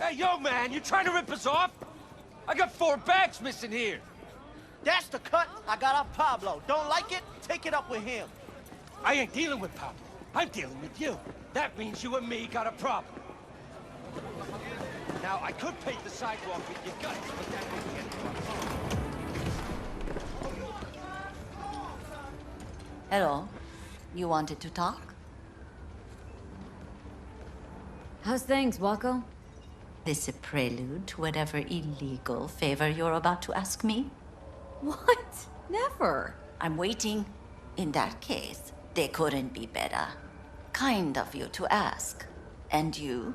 Hey, yo, man, you trying to rip us off? I got 4 bags missing here. That's the cut I got off Pablo. Don't like it? Take it up with him. I ain't dealing with Pablo. I'm dealing with you. That means you and me got a problem. Now, I could paint the sidewalk with your guts, but that wouldn't get you far. Hello. You wanted to talk? How's things, Waco? This a prelude to whatever illegal favor you're about to ask me? What? Never. I'm waiting. In that case, they couldn't be better. Kind of you to ask. And you?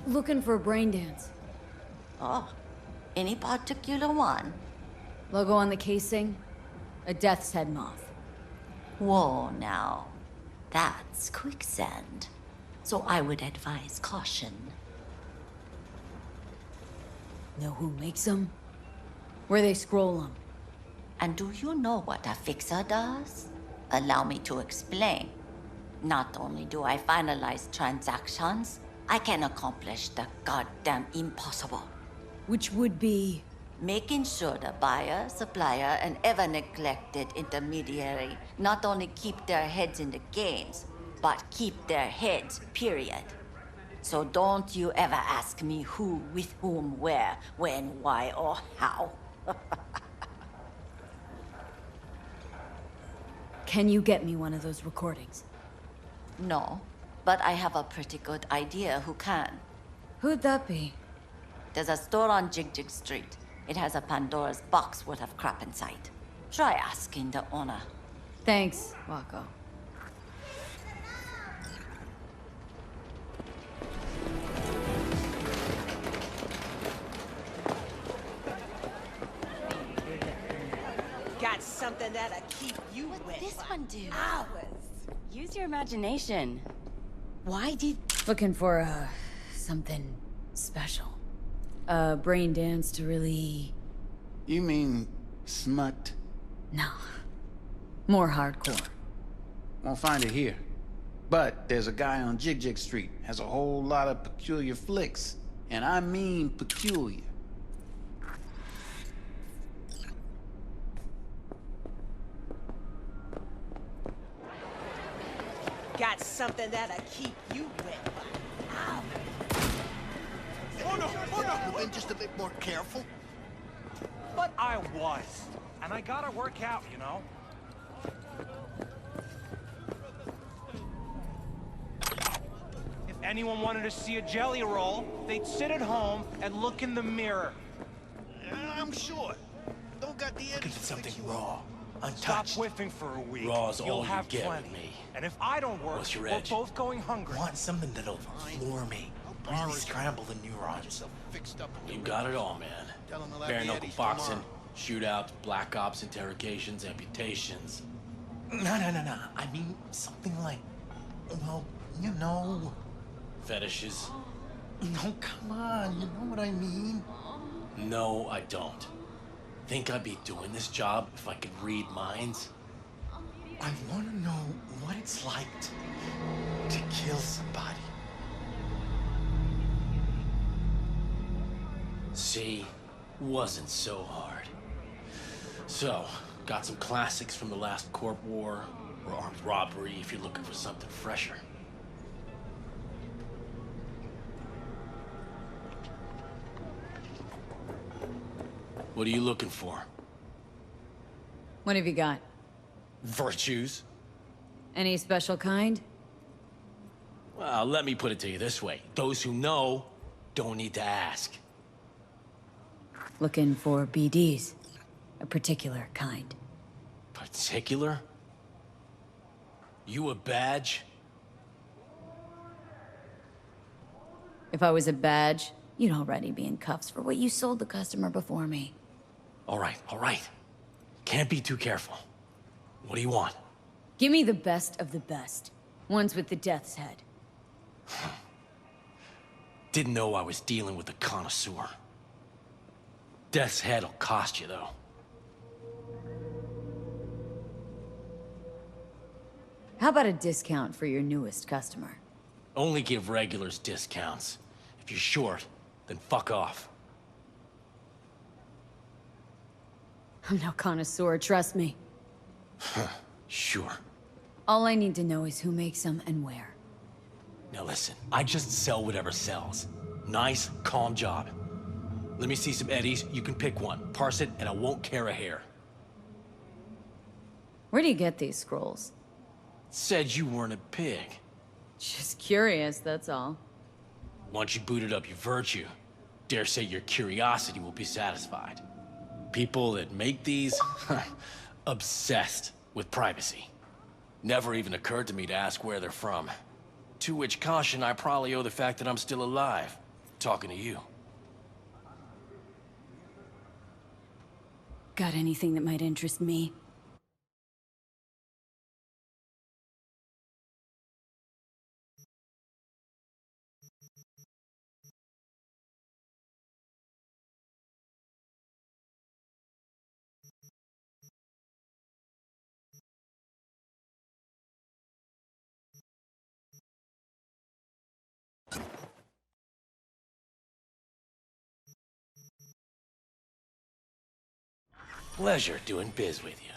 Looking for a brain dance. Oh, any particular one? Logo on the casing? A death's head moth. Whoa, now. That's quicksand. So I would advise caution. Know who makes them? Where they scroll them? And do you know what a fixer does? Allow me to explain. Not only do I finalize transactions, I can accomplish the goddamn impossible. Which would be... Making sure the buyer, supplier, and ever neglected intermediary not only keep their heads in the games, but keep their heads, period. So don't you ever ask me who, with whom, where, when, why, or how. Can you get me one of those recordings? No, but I have a pretty good idea who can. Who'd that be? There's a store on Jig Street. It has a Pandora's box worth of crap inside. Try asking the owner. Thanks, Waco. Got something that'll keep you wet. This one do? Hours. Use your imagination. Why did... Looking for, something special. A brain dance to really... You mean smut? No. More hardcore. Won't find it here. But there's a guy on Jig Street, has a whole lot of peculiar flicks. And I mean peculiar. Got something that'll keep you wet. Hours. Oh no! You've been just a bit more careful. But I was. And I gotta work out, you know? If anyone wanted to see a jelly roll, they'd sit at home and look in the mirror. I'm sure. Don't got the energy. Look at something raw, Stop untouched. whiffing for a week. Raw's You'll all you have get plenty. with me. And if I don't work, What's your we're edge? both going hungry. Want something that'll floor me, really scramble the neurons. Fixed up. You got it all, man. Tell him I'll have Bare the knuckle Eddies boxing, tomorrow. shootouts, black ops, interrogations, amputations. No. I mean something like, well, you know. Fetishes. No, come on. You know what I mean? No, I don't. Think I'd be doing this job if I could read minds? I want to know what it's like to kill somebody. See, wasn't so hard. So, got some classics from the last Corp War, or armed robbery if you're looking for something fresher. What are you looking for? What have you got? Virtues? Any special kind? Well, let me put it to you this way. Those who know don't need to ask. Looking for BDs. A particular kind. Particular? You a badge? If I was a badge, you'd already be in cuffs for what you sold the customer before me. All right. Can't be too careful. What do you want? Give me the best of the best. Ones with the death's head. Didn't know I was dealing with a connoisseur. Death's head'll cost you, though. How about a discount for your newest customer? Only give regulars discounts. If you're short, then fuck off. I'm no connoisseur, trust me. Sure. All I need to know is who makes them and where. Now listen, I just sell whatever sells. Nice, calm job. Let me see some eddies, you can pick one. Parse it, and I won't care a hair. Where do you get these scrolls? Said you weren't a pig. Just curious, that's all. Once you booted up your virtue, dare say your curiosity will be satisfied. People that make these, obsessed with privacy. Never even occurred to me to ask where they're from. To which caution I probably owe the fact that I'm still alive, talking to you. Got anything that might interest me? Pleasure doing biz with you.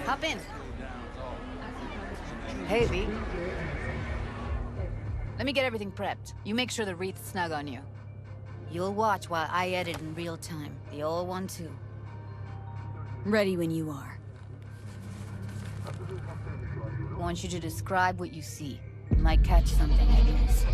Hop in. Hey, V. Let me get everything prepped. You make sure the wreath's snug on you. You'll watch while I edit in real time. The old one, too. Ready when you are. I want you to describe what you see. You might catch something, I guess.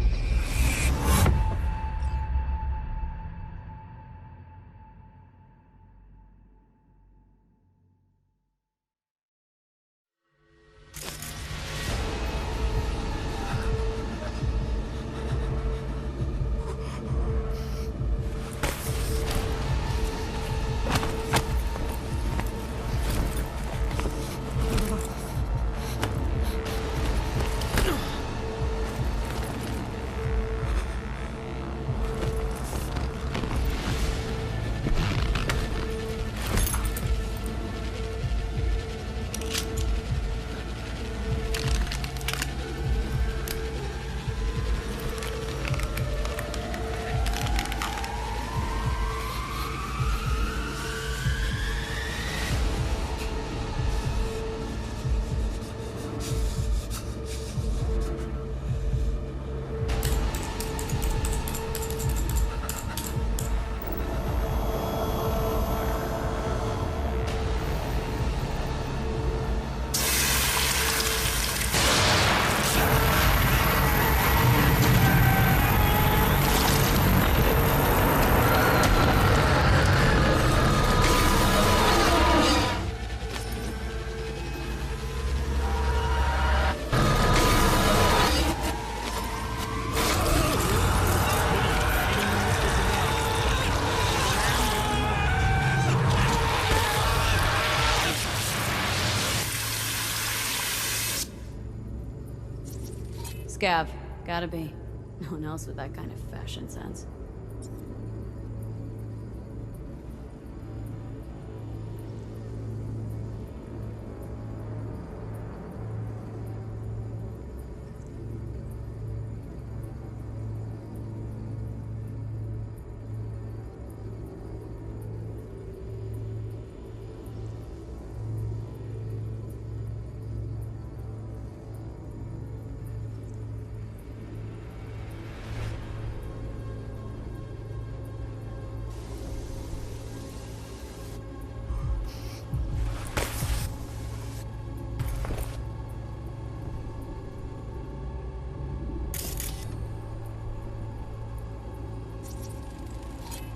Scav. Gotta be. No one else with that kind of fashion sense.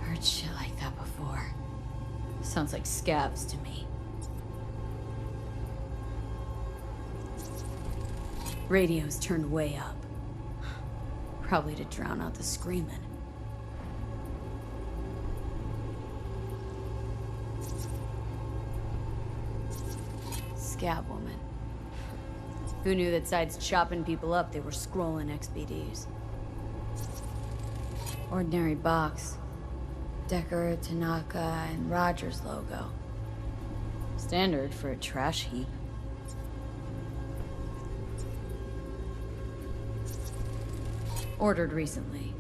Heard shit like that before. Sounds like scavs to me. Radio's turned way up. Probably to drown out the screaming. Scab woman. Who knew that sides chopping people up, they were scrolling XBDs? Ordinary box. Decker, Tanaka, and Rogers logo. Standard for a trash heap. Ordered recently.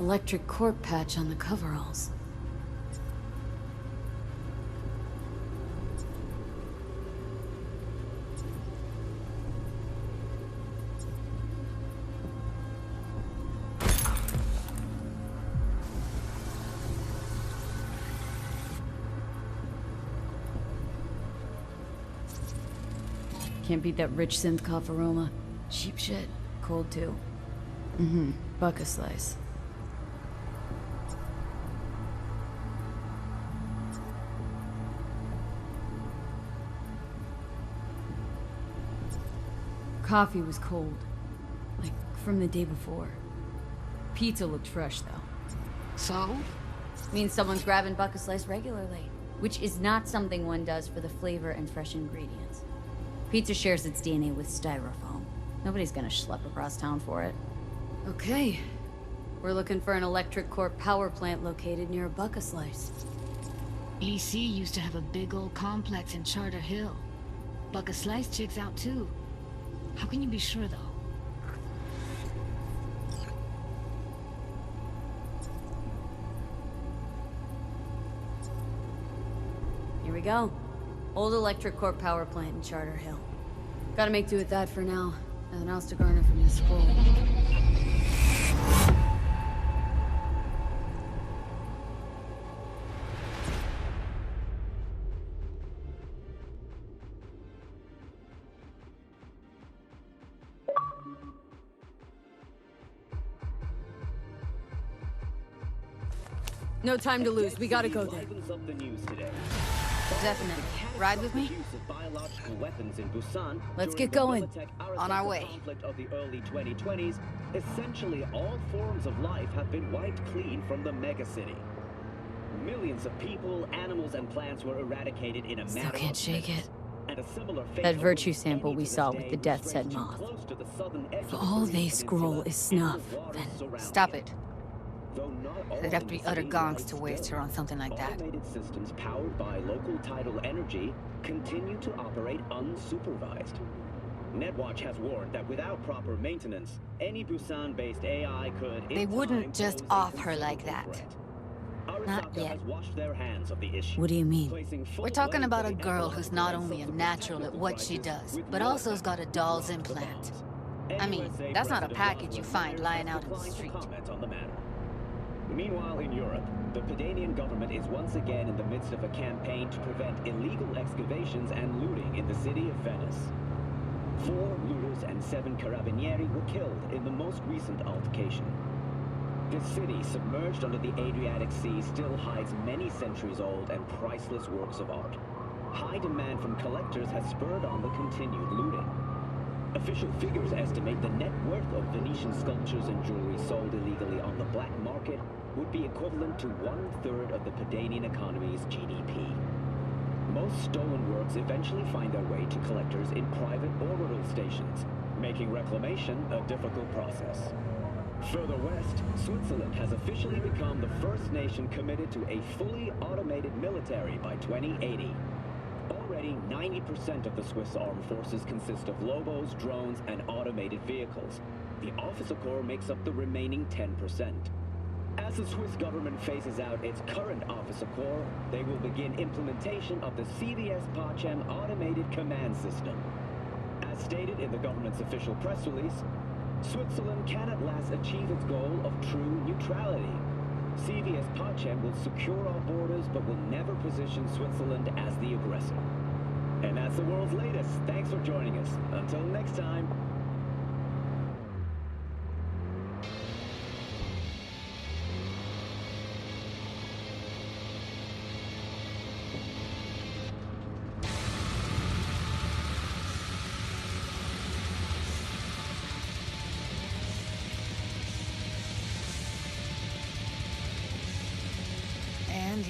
Electric corp patch on the coveralls. Can't beat that rich synth cough aroma. Cheap shit. Cold too. Mm-hmm. Buck a slice. Coffee was cold. Like, from the day before. Pizza looked fresh, though. So? Means someone's grabbing Buck a slice regularly. Which is not something one does for the flavor and fresh ingredients. Pizza shares its DNA with styrofoam. Nobody's gonna schlep across town for it. Okay. We're looking for an electric core power plant located near a Buck a slice. EC used to have a big old complex in Charter Hill. Buck a slice checks out too. How can you be sure, though? Here we go. Old electric corp power plant in Charter Hill. Gotta make do with that for now. Nothing else to garner from this scroll. No time to lose. We gotta go there. Definitely. Ride with me? Let's get going. On our way. Conflict of the early 2020s, essentially all forms of life have been wiped clean from the megacity. Millions of people, animals, and plants were eradicated in a matter of Still can't shake minutes. it. And a similar fate That virtue awaits sample any we to this saw day with the who death strays said too moth. close to the southern edge If of the all they Korean scroll Peninsula is and the snuff, waters then surrounding Stop it. Though not all There'd have in to be the utter city gongs lie to waste still. her on something like that. Automated systems powered by local tidal energy continue to operate unsupervised. Netwatch has warned that without proper maintenance, any Busan-based AI could, in They wouldn't time, just pose a off her like considerable that. threat. Not Arasaka yet. has washed their hands of the issue. What do you mean? Placing full We're talking blame about for a the girl who's not ecological only a and natural at subsequent what she crisis does, with but no also has got a effect doll's to rock the implant. boat. I mean, NUSA that's not a President package you Rosalind find Myers lying has out in the declined to street. comment on the matter. Meanwhile, in Europe, the Pedanian government is once again in the midst of a campaign to prevent illegal excavations and looting in the city of Venice. 4 looters and 7 carabinieri were killed in the most recent altercation. This city, submerged under the Adriatic Sea, still hides many centuries-old and priceless works of art. High demand from collectors has spurred on the continued looting. Official figures estimate the net worth of Venetian sculptures and jewelry sold illegally on the black market would be equivalent to 1/3 of the Pedanian economy's GDP. Most stolen works eventually find their way to collectors in private orbital stations, making reclamation a difficult process. Further west, Switzerland has officially become the first nation committed to a fully automated military by 2080. Already, 90% of the Swiss armed forces consist of Lobos, drones, and automated vehicles. The Officer Corps makes up the remaining 10%. As the Swiss government phases out its current Officer Corps, they will begin implementation of the CVS Pacem automated command system. As stated in the government's official press release, Switzerland can at last achieve its goal of true neutrality. CVS Pacem will secure our borders but will never position Switzerland as the aggressor. And that's the world's latest. Thanks for joining us. Until next time.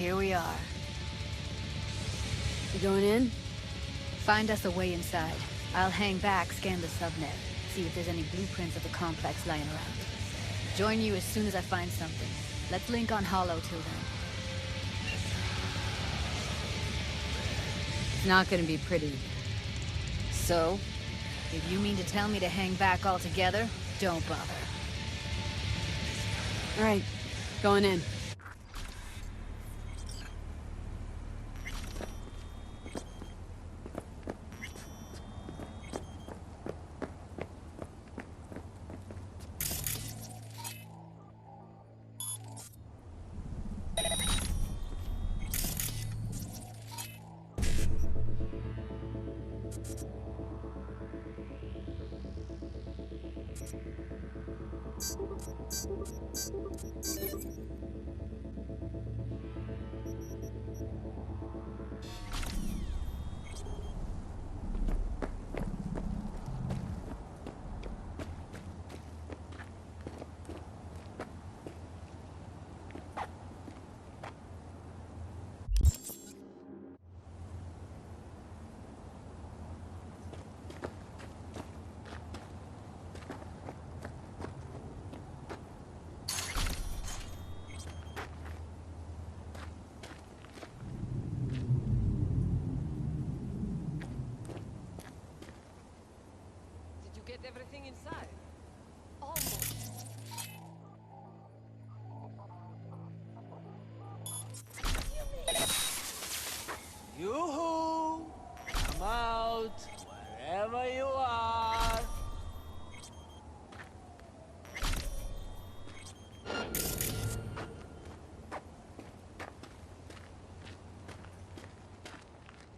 here we are. You going in? Find us a way inside. I'll hang back, scan the subnet, see if there's any blueprints of the complex lying around. Join you as soon as I find something. Let's link on Hollow till then. It's not gonna be pretty. So? If you mean to tell me to hang back altogether, don't bother. All right, going in. Everything inside. Almost. Yoo-hoo! Come out, wherever you are.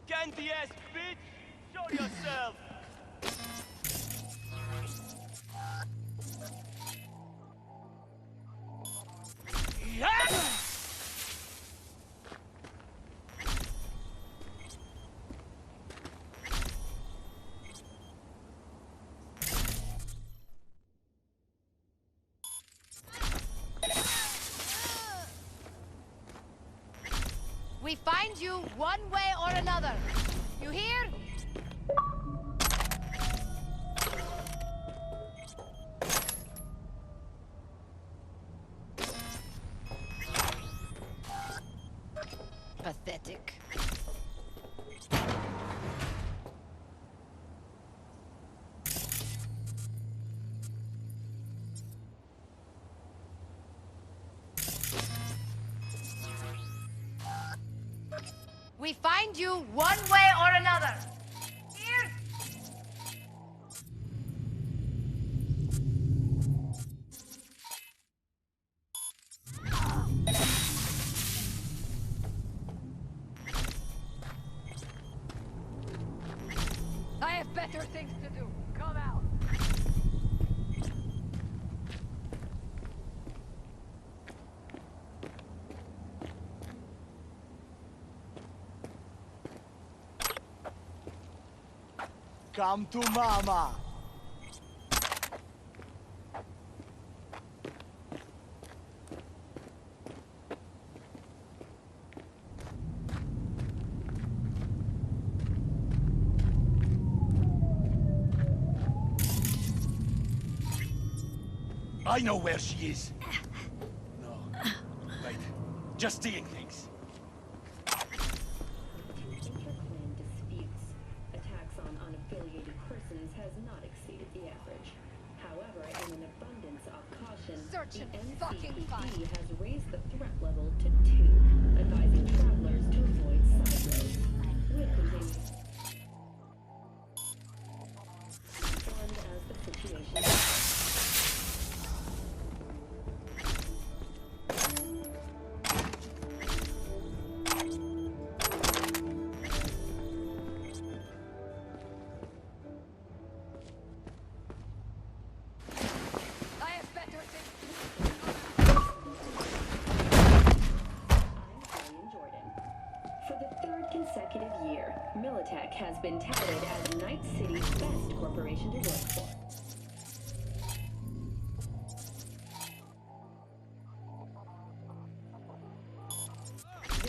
Candy-ass bitch! Show yourself! We find you one way or another. You hear? Pathetic. We find you one way or another. Here. I have better things to do. Come out. Come to mama. I know where she is. No. Right. Just seeing things. Attacks on unaffiliated persons has not exceeded the average. However, in an abundance of caution, the NCPD has raised the threat level to 2, advising travelers to avoid side roads. We'll continue informed as the situation. Consecutive year, Militech has been touted as Night City's best corporation to work for.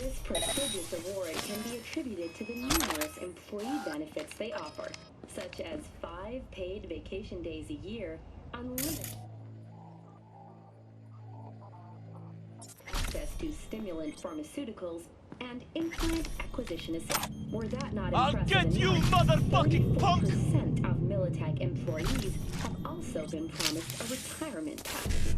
This prestigious award can be attributed to the numerous employee benefits they offer, such as 5 paid vacation days a year, unlimited access to stimulant pharmaceuticals, and implant acquisition assistance. Were that not I'll impressive get you, enough, motherfucking punk! 34% of Militech employees have also been promised a retirement package.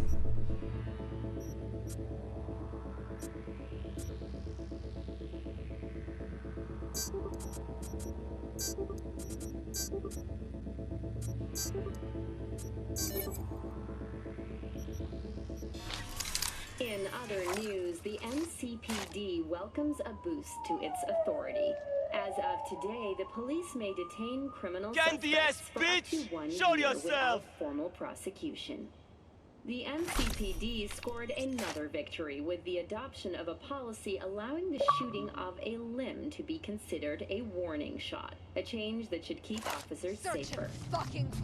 In other news, the NCPD welcomes a boost to its authority. As of today, the police may detain criminal suspects for up to 1 year without formal prosecution. The NCPD scored another victory with the adoption of a policy allowing the shooting of a limb to be considered a warning shot, a change that should keep officers safer.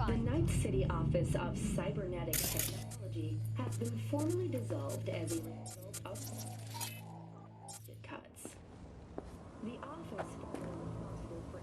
The Night City Office of Cybernetic Technology has been formally dissolved as a result of budget cuts. The office formerly responsible for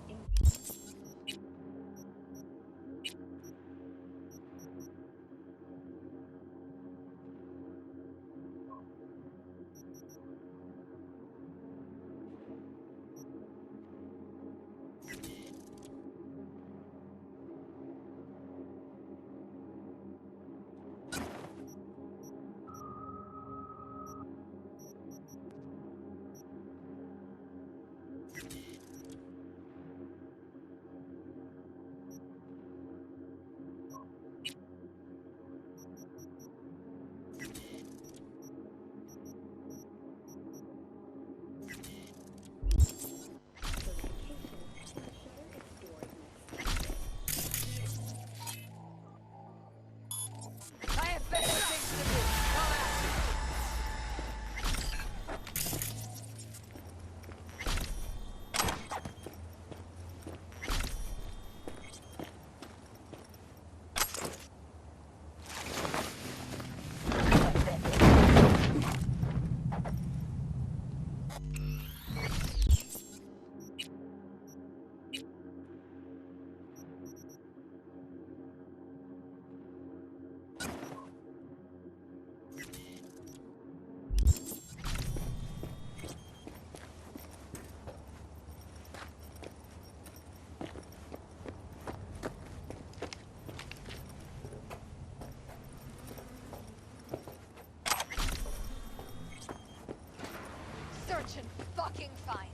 Fucking fine.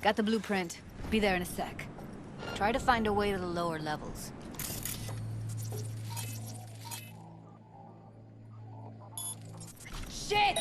Got the blueprint. Be there in a sec. Try to find a way to the lower levels. Shit!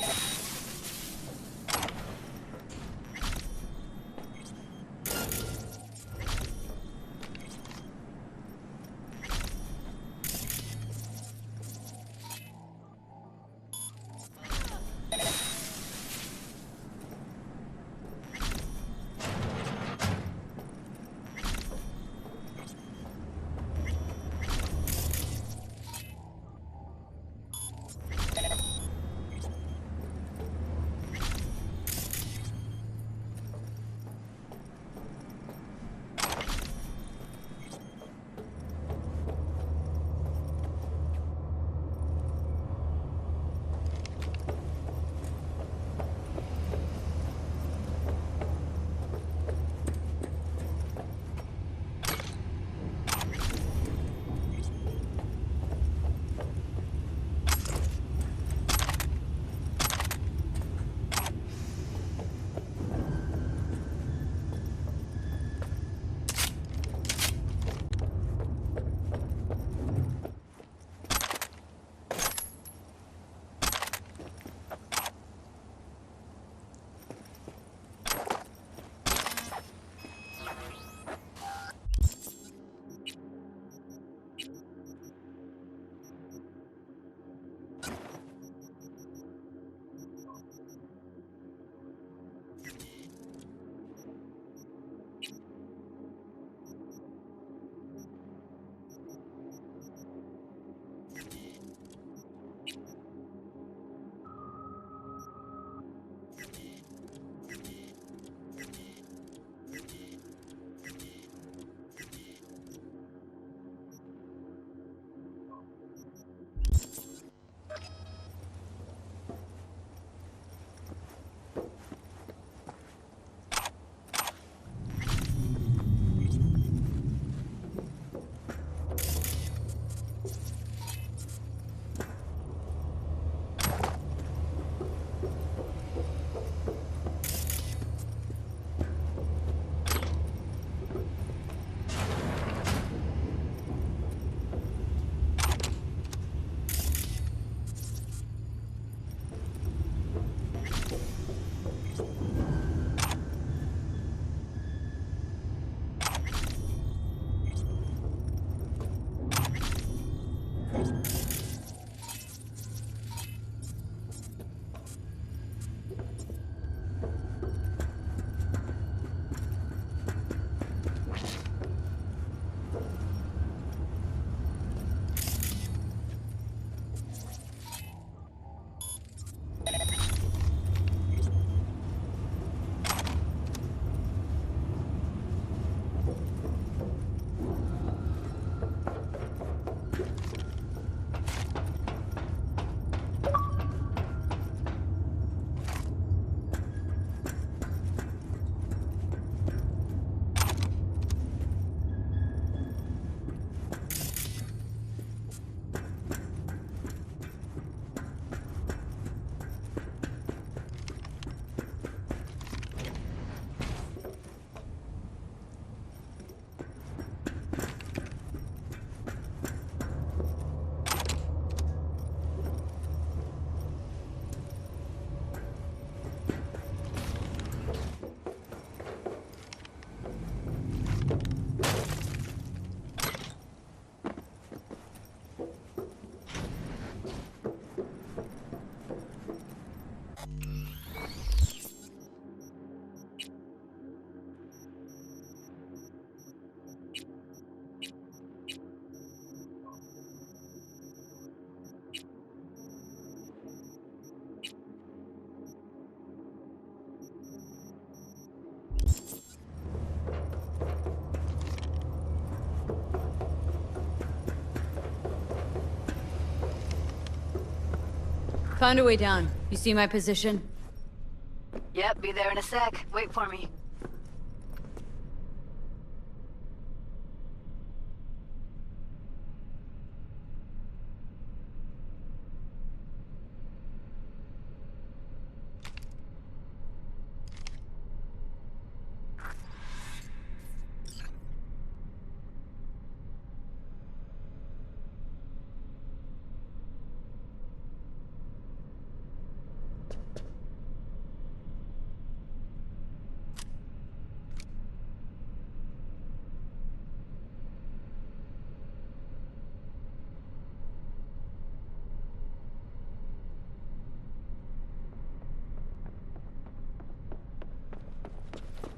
Found a way down. You see my position? Yep, be there in a sec. Wait for me.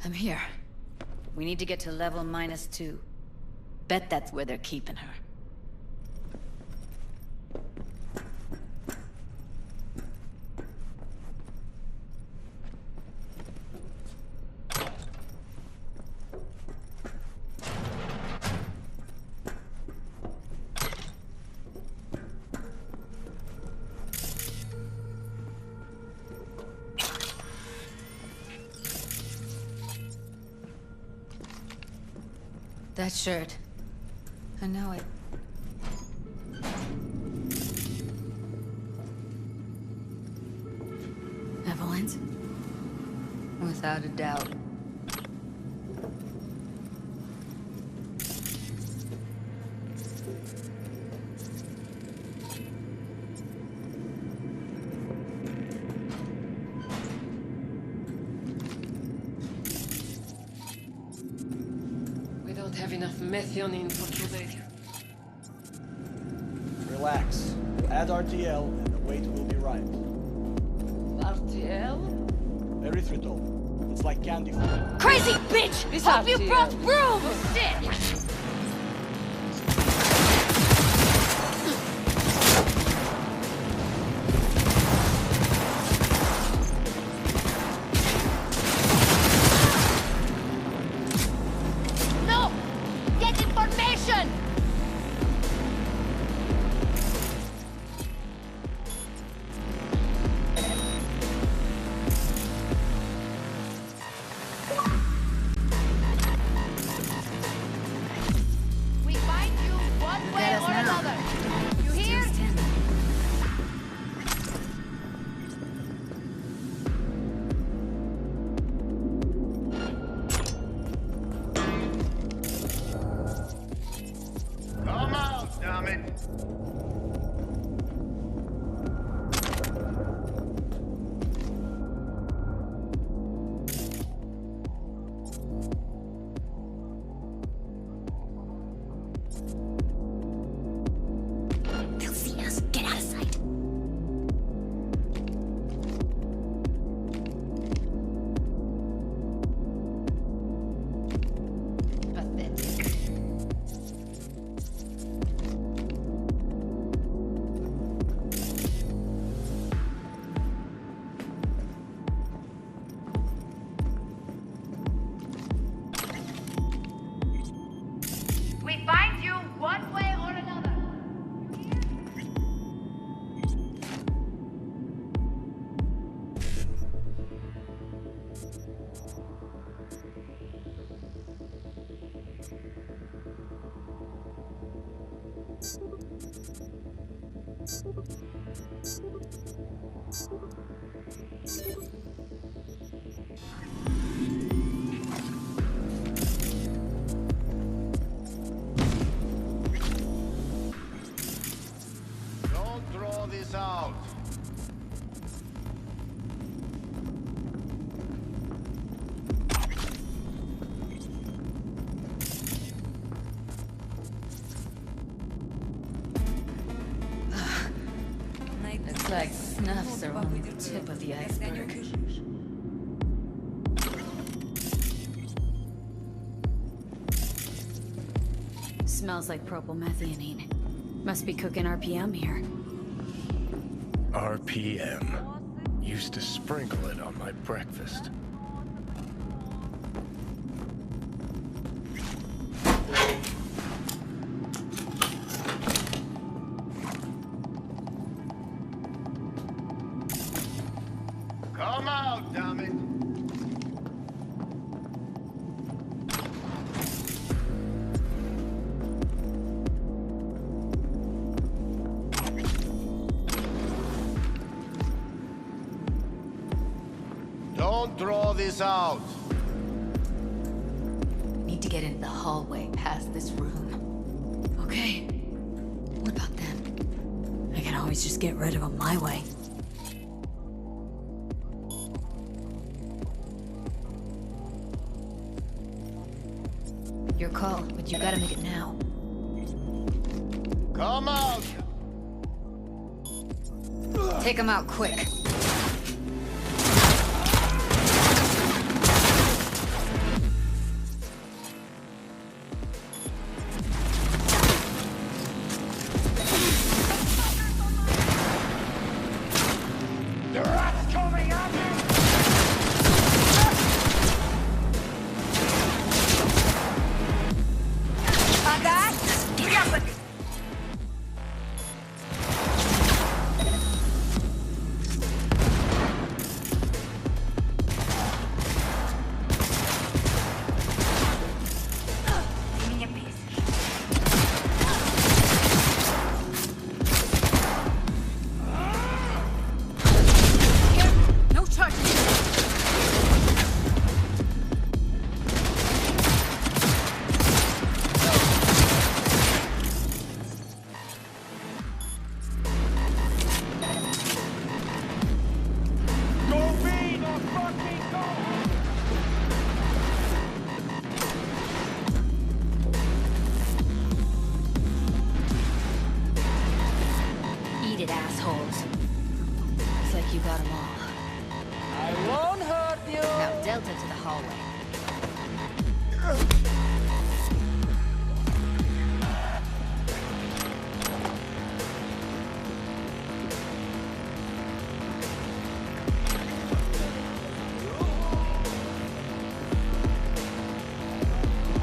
I'm here. We need to get to level -2. Bet that's where they're keeping her. That shirt. I know it. Evelyn's? Without a doubt. Have enough methionine for today. Relax. Add RTL and the weight will be right. RTL? Erythritol. It's like candy for me. Crazy bitch! This Hope you RTL. brought broom! Shit! Don't draw this out. Looks like snuffs are only the tip of the iceberg. Smells like propylmethionine. Must be cooking RPM here. RPM. Used to sprinkle it on my breakfast. Come out, damn it. Don't draw this out. Need to get into the hallway past this room. Okay. What about them? I can always just get rid of them my way. Your call, but you gotta make it now. Come out! Take them out quick.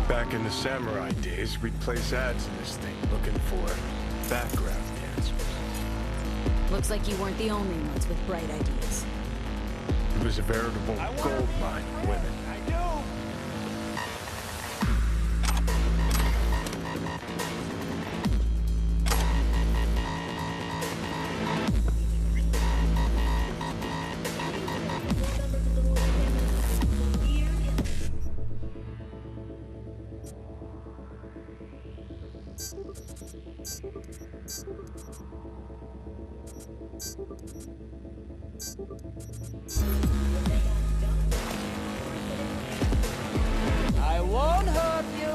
Back in the samurai days, we'd place ads in this thing looking for background dancers. Looks like you weren't the only ones with bright ideas. It was a veritable gold mine of women. I won't hurt you.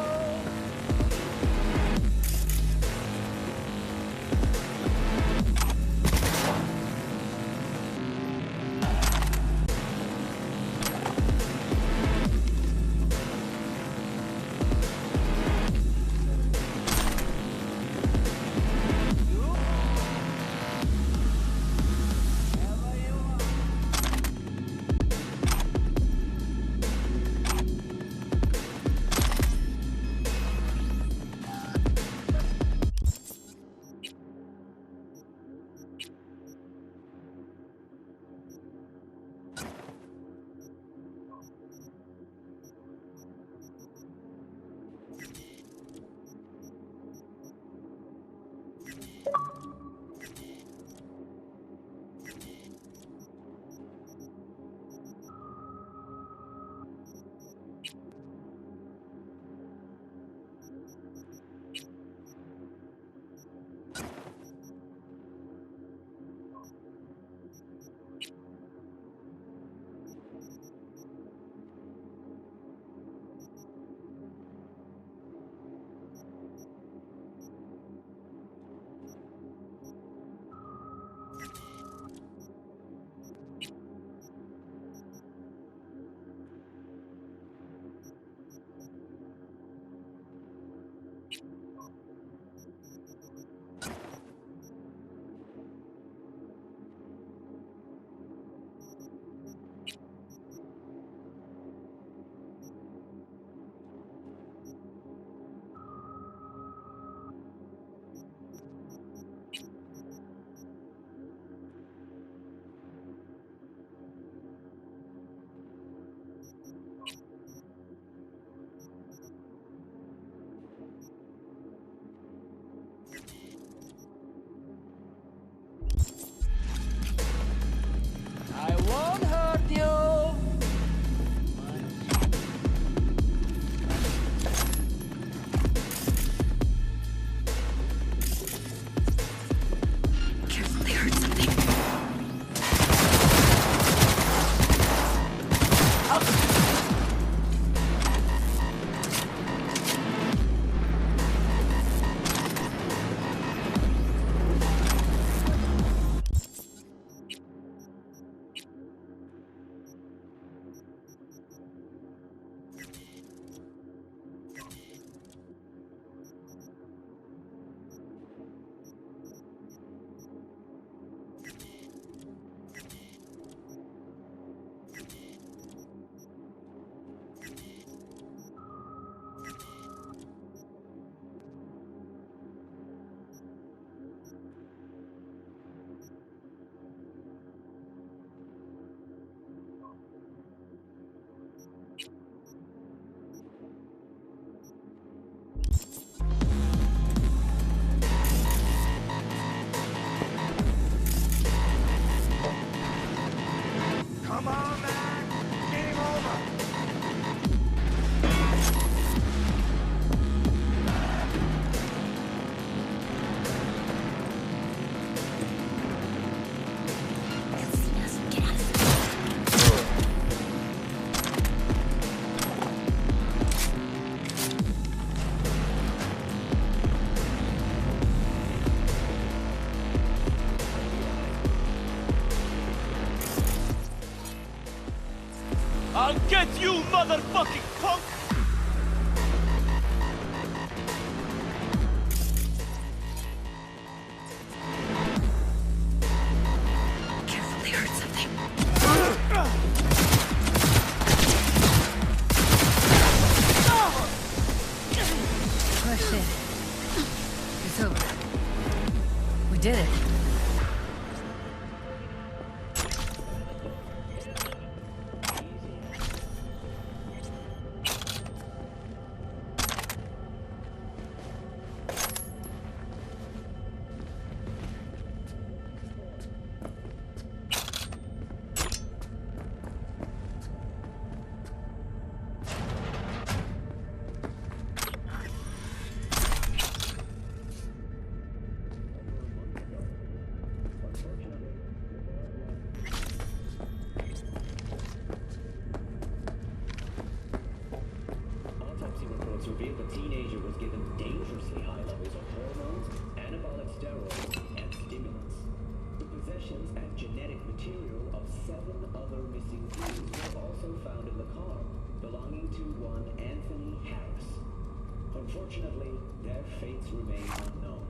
Come on, man! Game over! I'll get you, motherfucking punk! Careful, they heard something. Oh shit. It's over. We did it. Autopsy reports revealed the teenager was given dangerously high levels of hormones, anabolic steroids, and stimulants. The possessions and genetic material of 7 other missing Jews were also found in the car, belonging to one Anthony Harris. Unfortunately, their fates remain unknown.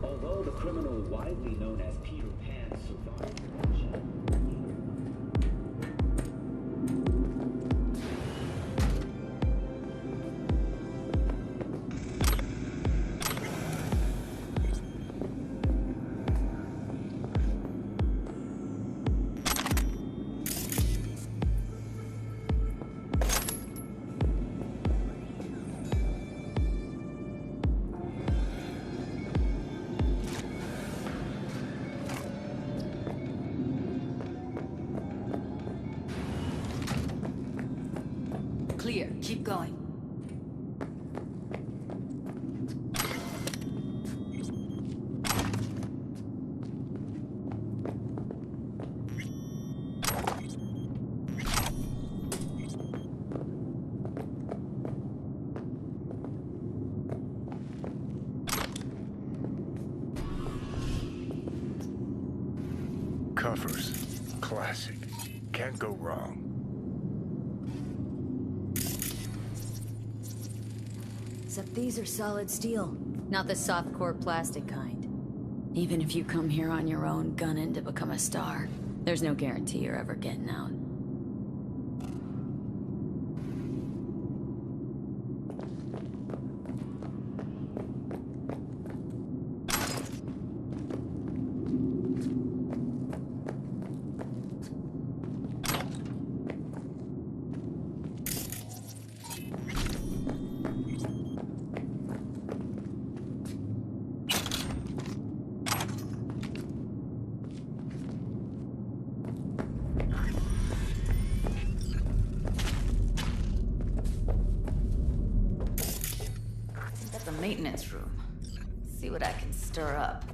Although the criminal widely known as Peter Pan survived dementia, Clear. Keep going. Covers. Classic. Can't go wrong. Except these are solid steel, not the soft core plastic kind. Even if you come here on your own, gunning to become a star, there's no guarantee you're ever getting out. The maintenance room. See what I can stir up.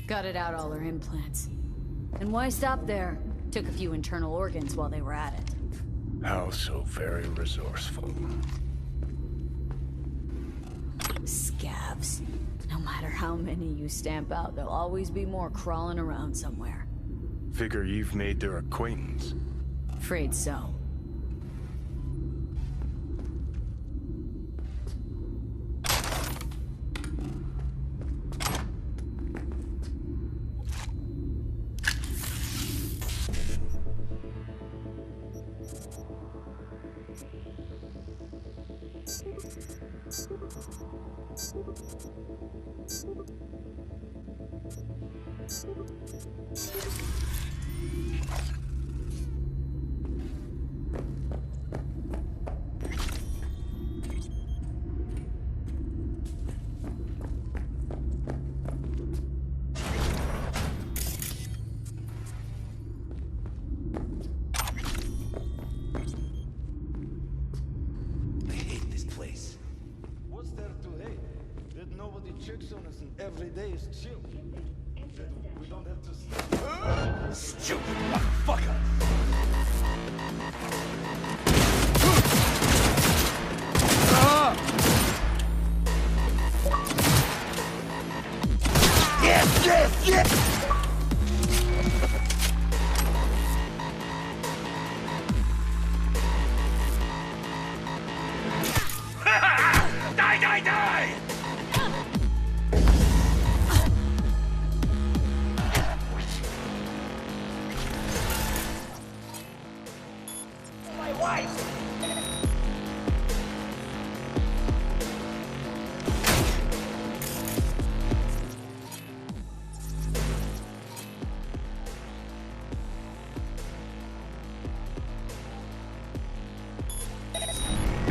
Gutted out all her implants. And why stop there? Took a few internal organs while they were at it. How so very resourceful. Scavs. No matter how many you stamp out, there'll always be more crawling around somewhere. Figure you've made their acquaintance. Afraid so. Every day is chill. We don't have to sleep. Stupid motherfucker! Yes, yes, yes! Die, die, die!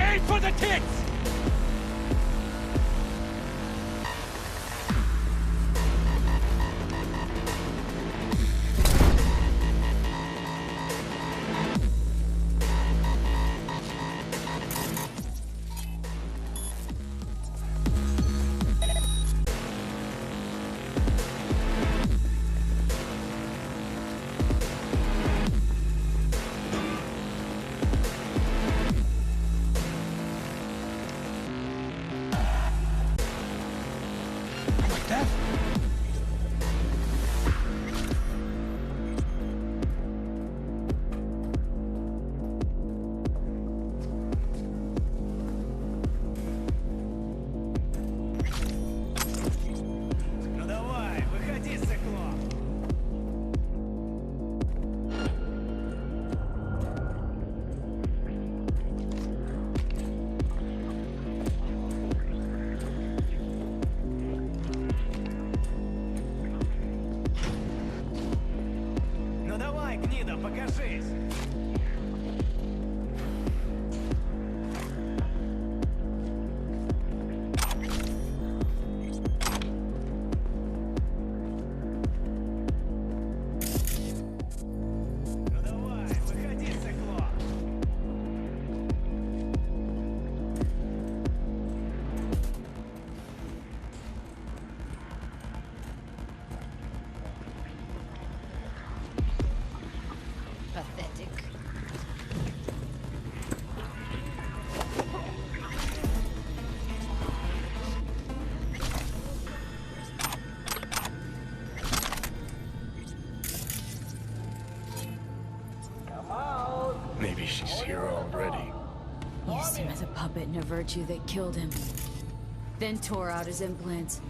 Aim for the tits! Покажись! Ну давай, выходи, циклоп! Pathetic. Maybe she's here already. Used him as a puppet and a virtue that killed him. Then tore out his implants.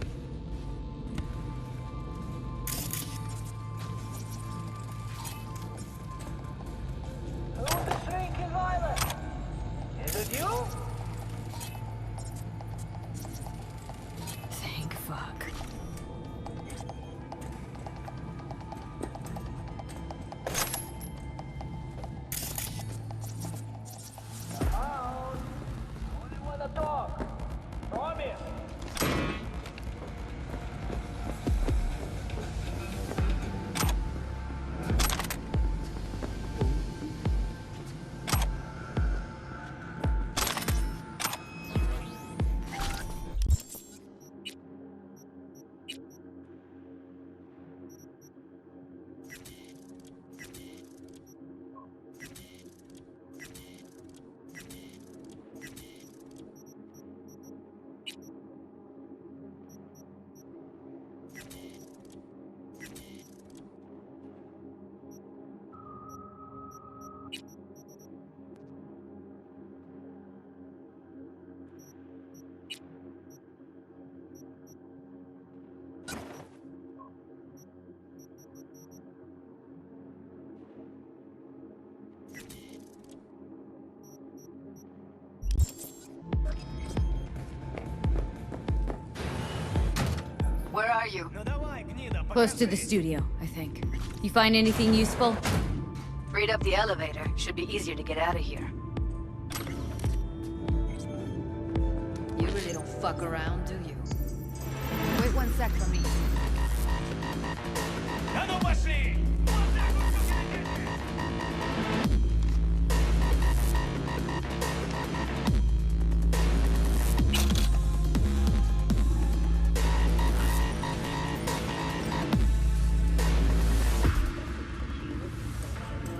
Who's the shrinking violet? Is it you? Thank fuck. Only wanna talk. Promise. you? Close to the studio, I think. You find anything useful? Freed up the elevator. Should be easier to get out of here. You really don't fuck around, do you? Wait 1 sec for me. Да ну пошли!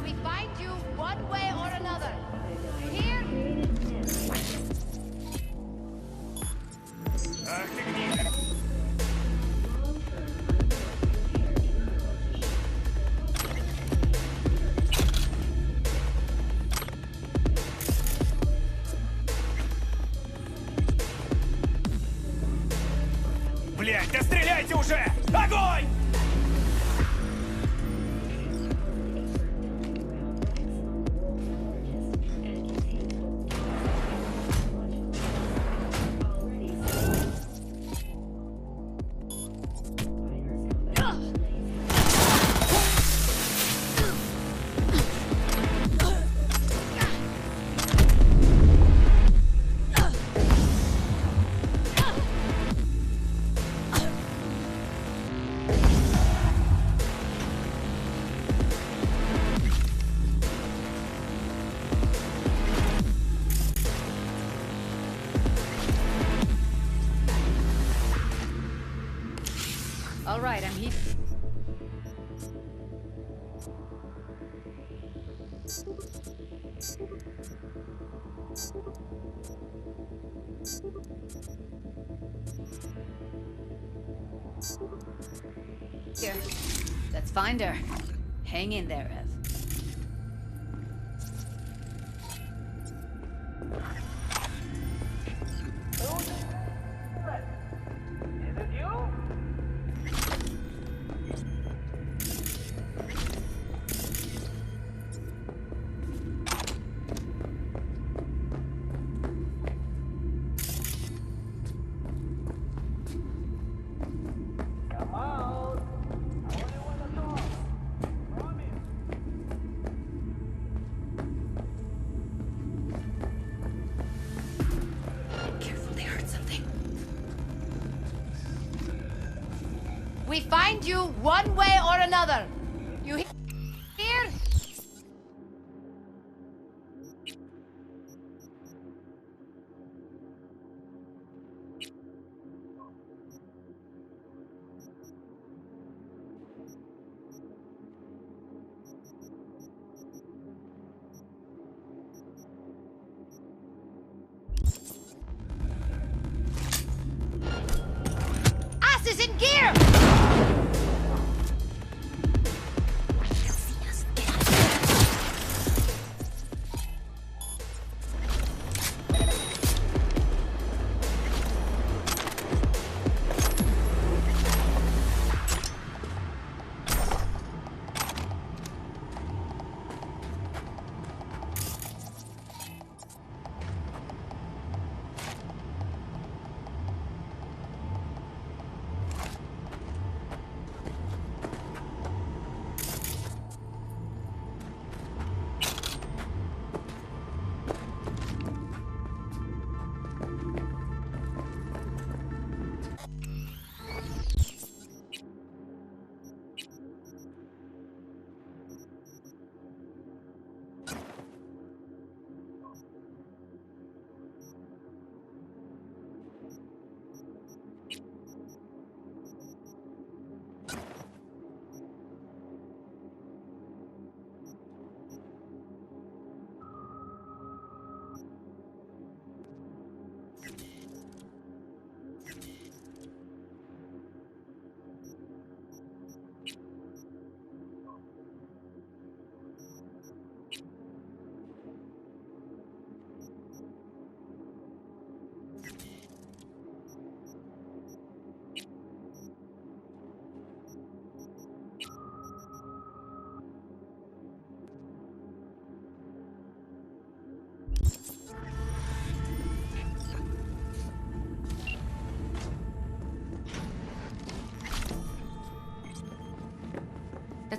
We find you one way or another. You hear? Ах ты гнида! Блядь, да стреляйте уже! Огонь! All right, I'm here. Here. Let's find her. Hang in there, Ev. We find you one way or another. You hear? Ass is in gear!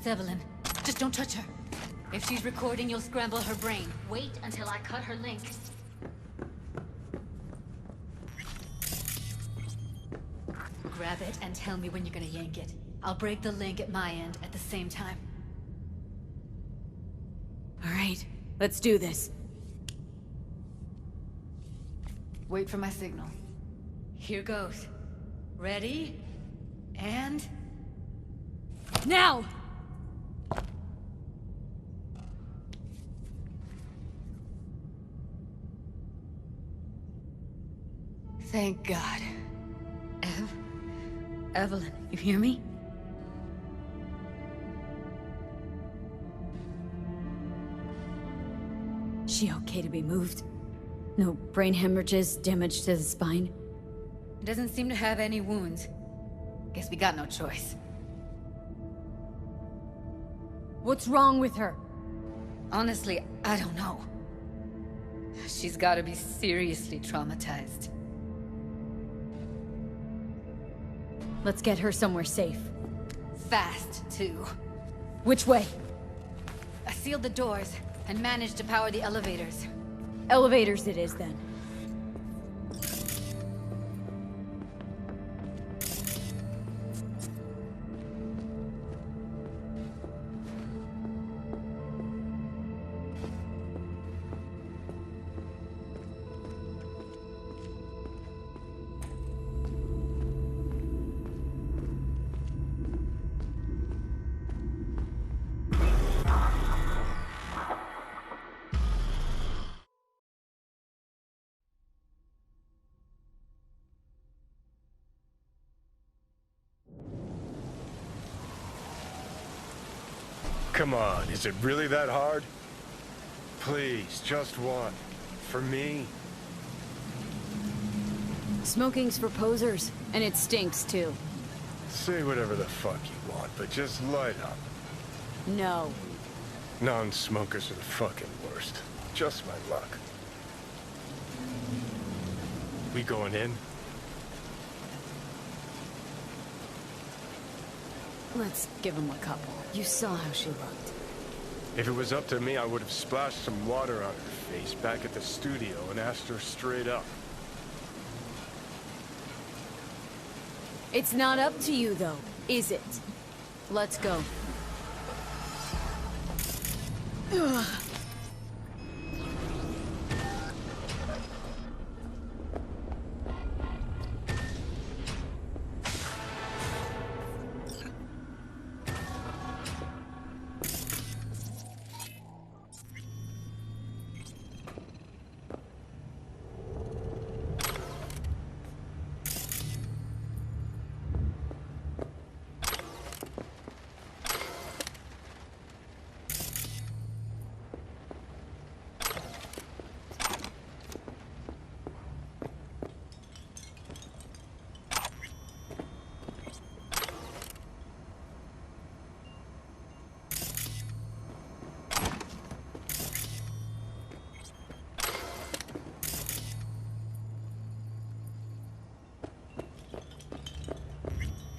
That's Evelyn. Just don't touch her. If she's recording, you'll scramble her brain. Wait until I cut her link. Grab it and tell me when you're gonna yank it. I'll break the link at my end at the same time. All right, let's do this. Wait for my signal. Here goes. Ready? And... now! Thank God. Evelyn, you hear me? She okay to be moved? No brain hemorrhages, damage to the spine? Doesn't seem to have any wounds. Guess we got no choice. What's wrong with her? Honestly, I don't know. She's gotta be seriously traumatized. Let's get her somewhere safe. Fast, too. Which way? I sealed the doors and managed to power the elevators. Elevators it is, then. Come on, is it really that hard? Please, just one. For me? Smoking's for posers, and it stinks, too. Say whatever the fuck you want, but just light up. No. Non-smokers are the fucking worst. Just my luck. We going in? Let's give him a couple. You saw how she looked. If it was up to me, I would have splashed some water on her face back at the studio and asked her straight up. It's not up to you, though, is it? Let's go. Ugh.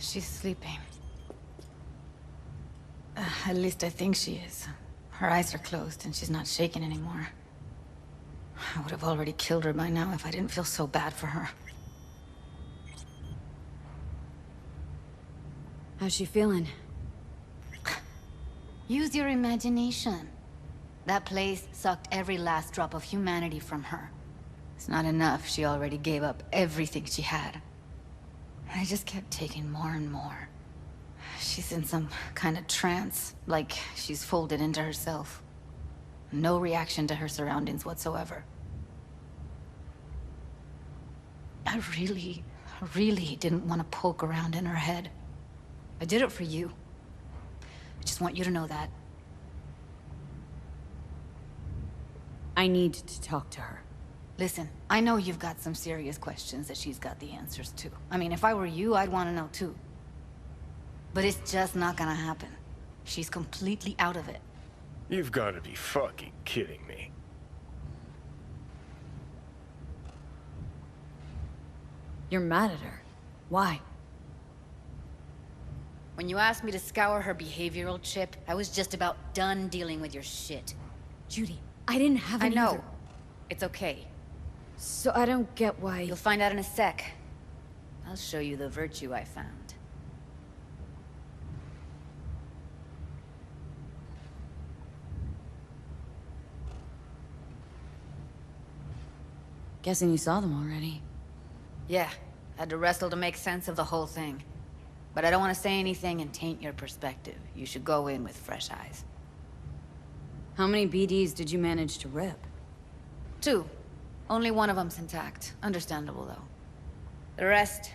She's sleeping. At least I think she is. Her eyes are closed and she's not shaking anymore. I would have already killed her by now if I didn't feel so bad for her. How's she feeling? Use your imagination. That place sucked every last drop of humanity from her. It's not enough. She already gave up everything she had. I just kept taking more and more. She's in some kind of trance, like she's folded into herself. No reaction to her surroundings whatsoever. I really didn't want to poke around in her head. I did it for you. I just want you to know that. I need to talk to her. Listen, I know you've got some serious questions that she's got the answers to. I mean, if I were you, I'd want to know too. But it's just not gonna happen. She's completely out of it. You've got to be fucking kidding me. You're mad at her. Why? When you asked me to scour her behavioral chip, I was just about done dealing with your shit. Judy, I didn't have any I know. other- It's okay. So I don't get why... You'll find out in a sec. I'll show you the virtue I found. Guessing you saw them already. Yeah, had to wrestle to make sense of the whole thing. But I don't want to say anything and taint your perspective. You should go in with fresh eyes. How many BDs did you manage to rip? 2. Only one of them's intact. Understandable, though. The rest...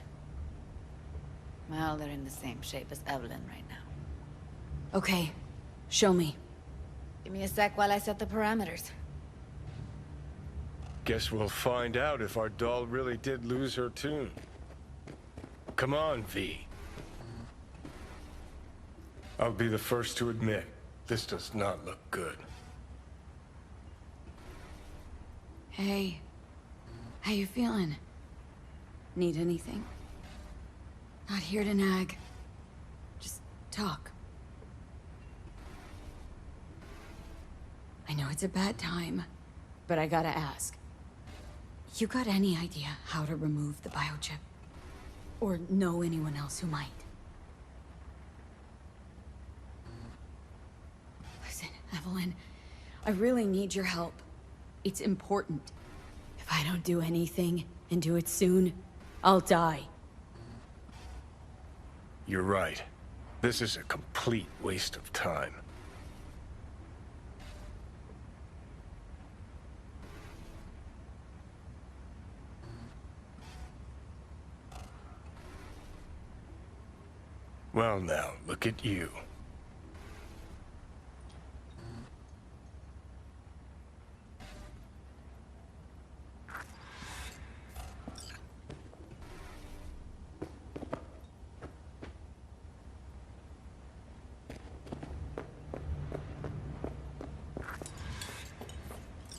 well, they're in the same shape as Evelyn right now. Okay, show me. Give me a sec while I set the parameters. Guess we'll find out if our doll really did lose her tune. Come on, V. I'll be the first to admit, this does not look good. Hey, how you feeling? Need anything? Not here to nag. Just talk. I know it's a bad time, but I gotta ask. You got any idea how to remove the biochip? Or know anyone else who might? Listen, Evelyn, I really need your help. It's important. If I don't do anything, and do it soon, I'll die. You're right. This is a complete waste of time. Well now, look at you.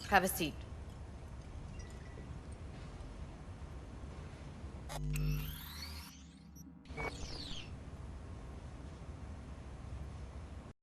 Have a seat.